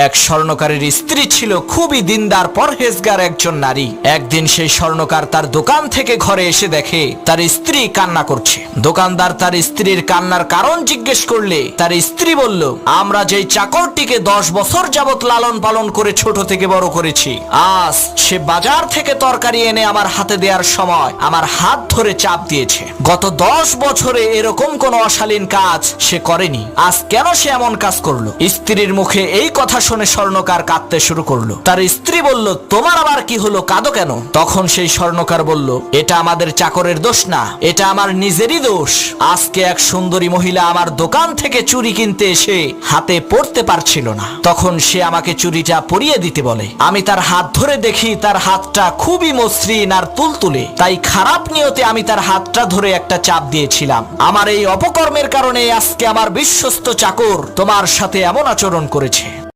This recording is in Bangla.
এক স্বর্ণকারের স্ত্রী ছিল খুবই দিনদার পরহেজগার একজন নারী। একদিন সেই স্বর্ণকার তার দোকান থেকে ঘরে এসে দেখে তার স্ত্রী কান্না করছে। দোকানদার তার স্ত্রীর কান্নার কারণ জিজ্ঞেস করলে তার স্ত্রী বলল, আমরা যেই চাকরটিকে 10 বছর যাবত লালন পালন করে ছোট থেকে বড় করেছি, আজ সে বাজার থেকে তরকারি এনে আমার হাতে দেওয়ার সময় আমার হাত ধরে চাপ দিয়েছে। গত 10 বছরে এরকম কোন অশালীন কাজ সে করেনি, আজ কেন সে এমন কাজ করলো? স্ত্রীর মুখে এই কথা শুনে স্বর্ণকার কাঁদতে শুরু করলো। তার স্ত্রী বলল, তোমার আবার কি হলো, কাঁদো কেন? তখন সেই স্বর্ণকার বলল, এটা আমাদের চাকরের দোষ না, এটা আমার নিজেরই দোষ। আজকে এক সুন্দরী মহিলা আমার দোকান থেকে চুড়ি কিনতে এসে হাতে পরতে পারছিল না, তখন সে আমাকে চুড়িটা পরিয়ে দিতে বলে। আমি তার হাত ধরে দেখি তার হাতটা খুবই মসৃণ আর তুলতুলে, তাই খারাপ নিয়তে আমি তার হাতটা ধরে একটা চাপ দিয়েছিলাম। আমার এই অপকর্মের কারণে আজকে আমার বিশ্বস্ত চাকর তোমার সাথে এমন আচরণ করেছে।